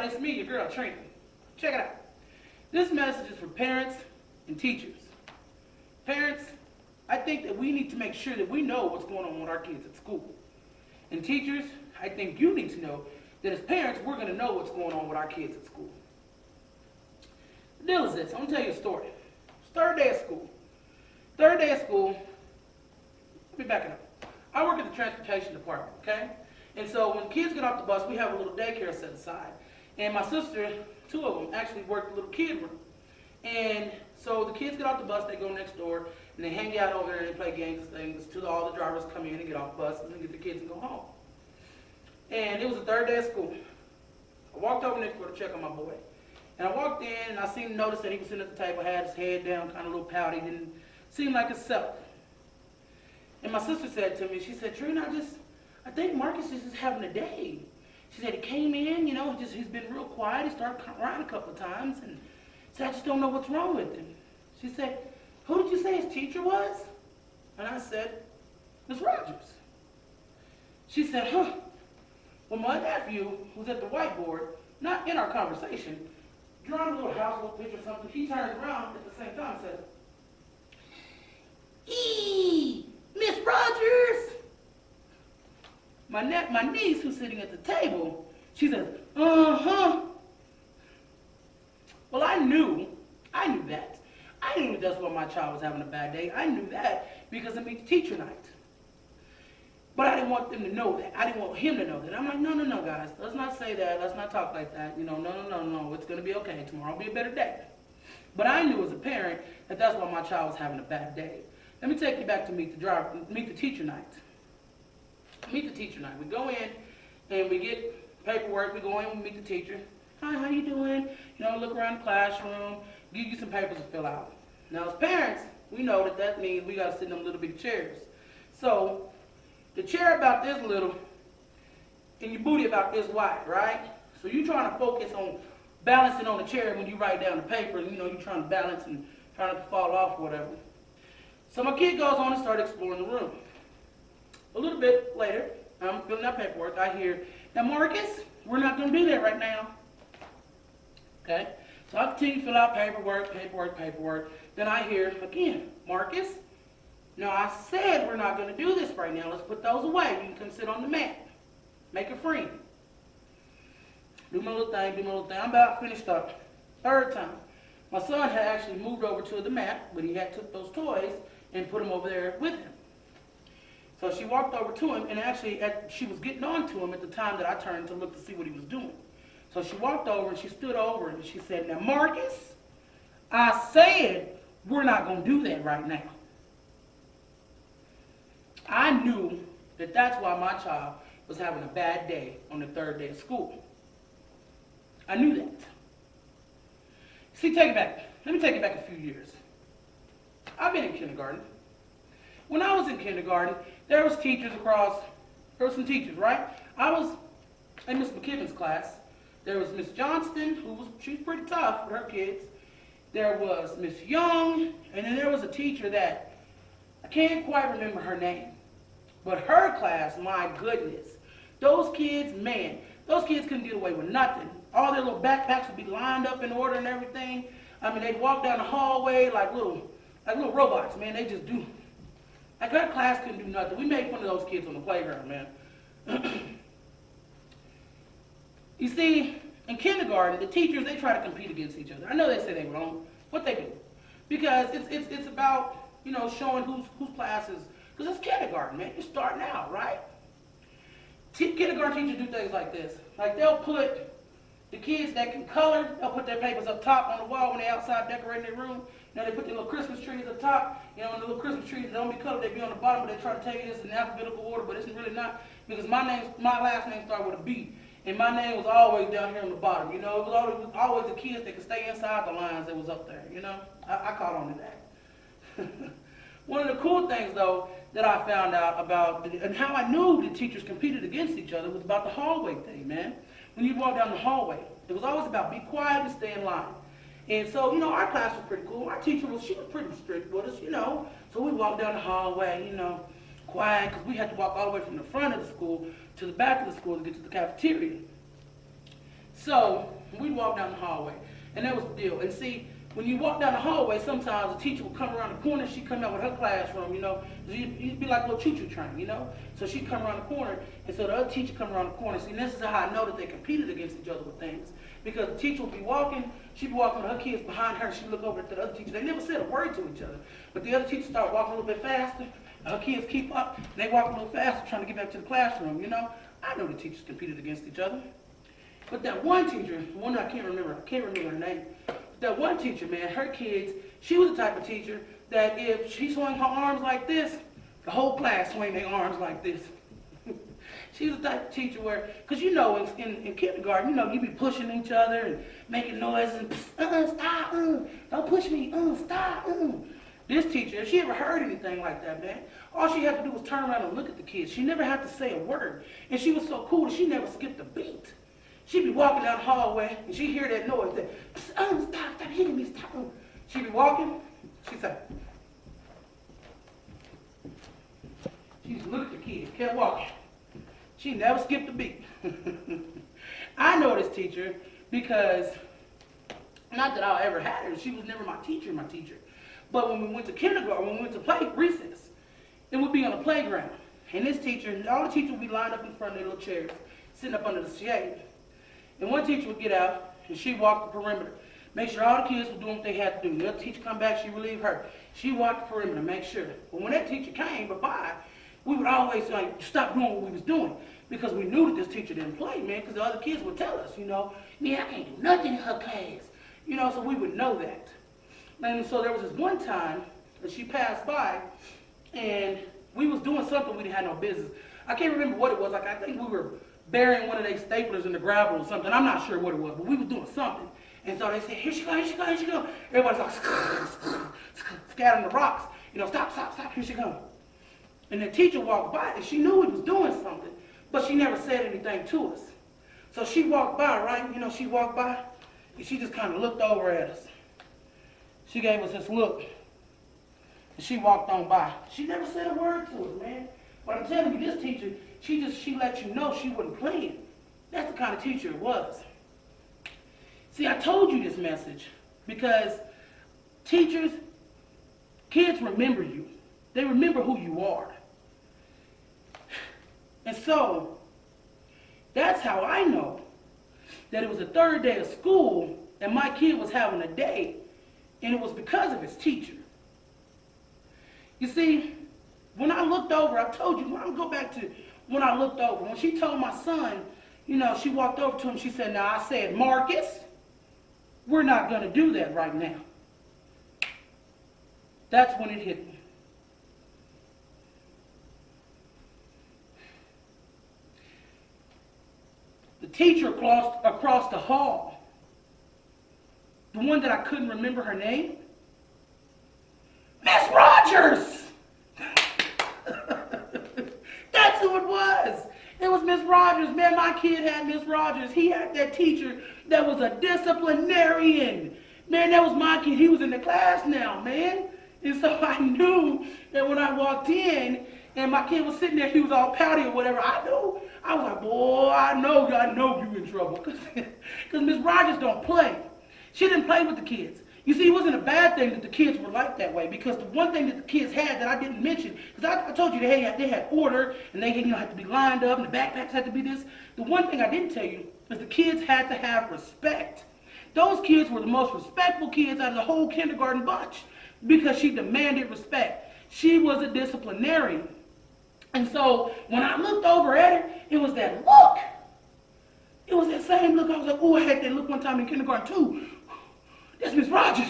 it's me, your girl, Trina. Check it out. This message is for parents and teachers. Parents, I think that we need to make sure that we know what's going on with our kids at school. And teachers, I think you need to know that as parents, we're going to know what's going on with our kids at school. The deal is this. I'm going to tell you a story. It's third day of school. Third day of school, let me back it up. I work at the transportation department, okay? And so when kids get off the bus, we have a little daycare set aside. And my sister, two of them, actually worked the little kid room. And so the kids get off the bus, they go next door, and they hang out over there and they play games and things till all the drivers come in and get off the bus and get the kids and go home. And it was the third day of school. I walked over next door to check on my boy. And I walked in and I seen notice that he was sitting at the table, had his head down, kind of a little pouty, didn't seem like himself. And my sister said to me, she said, Trina, I think Marcus is just having a day. She said he came in, he's been real quiet. He started crying a couple of times and said, I just don't know what's wrong with him. She said, who did you say his teacher was? And I said, Miss Rogers. She said, huh. Well, my nephew was at the whiteboard, not in our conversation, drawing a little household picture or something. He turns around at the same time and says, Miss Rogers. My niece, who's sitting at the table, she says, uh-huh. Well, I knew that. I knew that's why my child was having a bad day. I knew that because of Meet the Teacher Night. But I didn't want them to know that. I didn't want him to know that. I'm like, no, guys. Let's not say that. Let's not talk like that. No. It's going to be okay. Tomorrow will be a better day. But I knew as a parent that that's why my child was having a bad day. Let me take you back to Meet the Teacher Night. Meet the Teacher Night. We go in and we get paperwork. We go in, we meet the teacher. Hi, how you doing? Look around the classroom, give you some papers to fill out. Now, as parents, we know that means we got to sit in them little bitty chairs. So, the chair about this little and your booty about this wide, right? So you're trying to focus on balancing on the chair when you write down the paper. You're trying to balance and trying not to fall off or whatever. So my kid goes on and starts exploring the room. A little bit later, I'm filling out paperwork. I hear, now Marcus, we're not going to do that right now. Okay? So I continue to fill out paperwork. Then I hear, again, Marcus, now I said we're not going to do this right now. Let's put those away. You can come sit on the mat. Make a friend. Do my little thing. I'm about finished up. Third time. My son had actually moved over to the mat, but he had took those toys and put them over there with him. So she walked over to him, and actually she was getting on to him at the time that I turned to look to see what he was doing. So she walked over and she stood over and she said, now Marcus, I said we're not going to do that right now. I knew that that's why my child was having a bad day on the third day of school. I knew that. See, take it back. Let me take it back a few years. I've been in kindergarten. When I was in kindergarten, there was some teachers, right? I was in Miss McKibben's class. There was Miss Johnston, she's pretty tough with her kids. There was Miss Young, and then there was a teacher that I can't quite remember her name. But her class, my goodness, those kids couldn't get away with nothing. All their little backpacks would be lined up in order and everything. I mean, they'd walk down the hallway like little robots, man. They just do. Like, her class couldn't do nothing. We made fun of those kids on the playground, man. You see, in kindergarten, the teachers, they try to compete against each other. I know they say they're wrong. What they do? Because it's about, showing whose class is, because it's kindergarten, man. You're starting out, right? Kindergarten teachers do things like this. Like, they'll put the kids that can color, they'll put their papers up top on the wall when they're outside decorating their room. They put their little Christmas trees up top. And the little Christmas trees, they don't be colored, they be on the bottom, but they try to take this in alphabetical order, but it's really not, because my last name started with a B. And my name was always down here on the bottom. It was always the kids that could stay inside the lines that was up there. I caught on to that. One of the cool things, though, that I found out about, and how I knew the teachers competed against each other, was about the hallway thing, man. When you walk down the hallway, it was always about be quiet and stay in line. And so, our class was pretty cool. Our teacher she was pretty strict with us, So we walked down the hallway, quiet, because we had to walk all the way from the front of the school to the back of the school to get to the cafeteria. So we'd walk down the hallway, and that was the deal. And see, when you walk down the hallway, sometimes the teacher would come around the corner, she'd come out with her classroom, you know. You'd be like a little choo-choo train, you know. So she'd come around the corner, and so the other teacher come around the corner. See, this is how I know that they competed against each other with things. Because the teacher would be walking, she'd be walking with her kids behind her, she'd look over to the other teacher. They never said a word to each other. But the other teacher started walking a little bit faster, and her kids keep up, and they walk a little faster trying to get back to the classroom, you know. I know the teachers competed against each other. But that one teacher, one I can't remember her name. That one teacher, man, her kids, she was the type of teacher that if she swung her arms like this, the whole class swung their arms like this. She was the type of teacher where, because you know, in kindergarten, you know, you be pushing each other and making noises and stop, don't push me, stop, This teacher, if she ever heard anything like that, man, all she had to do was turn around and look at the kids. She never had to say a word. And she was so cool that she never skipped a beat. She'd be walking down the hallway, and she'd hear that noise, that, stop hitting me, stop. She'd be walking, she'd say, she used to look at the kids, kept walking. She never skipped a beat. I know this teacher because, not that I ever had her, she was never my teacher. But when we went to kindergarten, when we went to play recess, it would be on the playground. And this teacher, all the teachers would be lined up in front of their little chairs, sitting up under the shade. And one teacher would get out, and she'd walk the perimeter, make sure all the kids were doing what they had to do. The other teacher come back, she'd relieve her. She walked the perimeter, make sure. But when that teacher came by, we would always like stop doing what we was doing because we knew that this teacher didn't play, man, because the other kids would tell us, you know, I can't do nothing in her class. You know, so we would know that. And so there was this one time that she passed by, and we was doing something we didn't have no business. I can't remember what it was. Like, I think we were burying one of their staplers in the gravel or something. I'm not sure what it was, but we was doing something. And so they said, here she go, here she go, here she go. Everybody's like, scattering the rocks. You know, stop, here she go. And the teacher walked by, and she knew he was doing something, but she never said anything to us. So she walked by, right? You know, she walked by, and she just kind of looked over at us. She gave us this look, and she walked on by. She never said a word to us, man. But I'm telling you, this teacher, she let you know she wasn't playing. That's the kind of teacher it was. See, I told you this message because teachers, kids remember you. They remember who you are. And so, that's how I know that it was the third day of school and my kid was having a day, and it was because of his teacher. You see, when I looked over, I told you, I'm going to go back to when I looked over. When she told my son, you know, she walked over to him, she said, now I said, Marcus, we're not going to do that right now. That's when it hit me. The teacher across the hall, the one that I couldn't remember her name, Miss Rogers! That's who it was. It was Miss Rogers. Man, my kid had Miss Rogers. He had that teacher that was a disciplinarian. Man, that was my kid. He was in the class now, man. And so I knew that when I walked in and my kid was sitting there, he was all pouty or whatever, I knew. I was like, boy, I know you in trouble. Because Miss Rogers don't play. She didn't play with the kids. You see, it wasn't a bad thing that the kids were like that way, because the one thing that the kids had that I didn't mention, because I told you they had order, and they had to be lined up, and the backpacks had to be this. The one thing I didn't tell you is the kids had to have respect. Those kids were the most respectful kids out of the whole kindergarten bunch, because she demanded respect. She was a disciplinarian. And so when I looked over at her, it was that look. It was that same look. I was like, oh, I had that look one time in kindergarten too. That's Miss Rogers.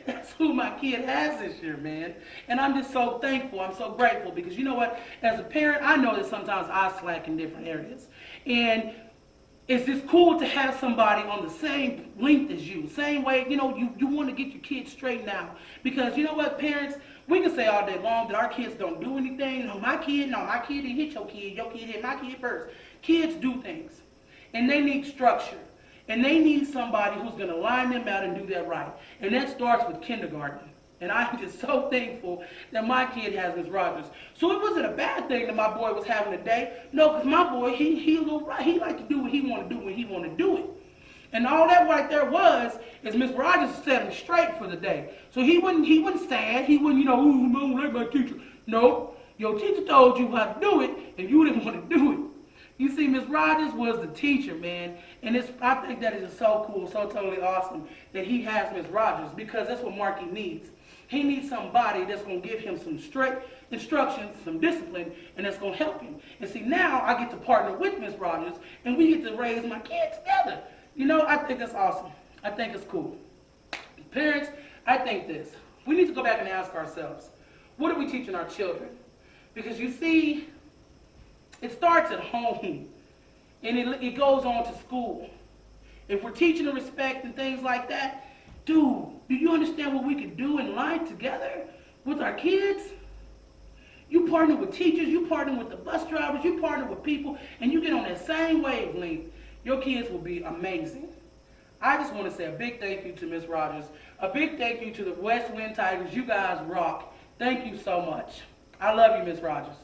That's who my kid has this year, man. And I'm just so thankful. I'm so grateful because you know what? As a parent, I know that sometimes I slack in different areas. And it's just cool to have somebody on the same length as you. Same way, you know, you want to get your kids straightened out. Because you know what, parents? We can say all day long that our kids don't do anything. No, my kid didn't hit your kid. Your kid hit my kid first. Kids do things. And they need structure. And they need somebody who's going to line them out and do that right. And that starts with kindergarten. And I'm just so thankful that my kid has Miss Rogers. So it wasn't a bad everything that my boy was having today. No, because my boy, he a little right. He like to do what he want to do when he want to do it. And all that right there is Miss Rogers set him straight for the day. So he wasn't sad. He wasn't, I don't like my teacher. No, your teacher told you how to do it, and you didn't want to do it. You see, Miss Rogers was the teacher, man. And I think that is just so cool, so totally awesome that he has Miss Rogers, because that's what Marky needs. He needs somebody that's going to give him some straight instructions, some discipline, and that's going to help him. And see, now I get to partner with Miss Rogers, and we get to raise my kids together. I think that's awesome. I think it's cool. Parents, I think this. We need to go back and ask ourselves, what are we teaching our children? Because you see, it starts at home, and it goes on to school. If we're teaching them respect and things like that, dude, do you understand what we could do in life together with our kids? You partner with teachers, you partner with the bus drivers, you partner with people, and you get on that same wavelength. Your kids will be amazing. I just want to say a big thank you to Miss Rogers. A big thank you to the West Wind Tigers. You guys rock. Thank you so much. I love you, Miss Rogers.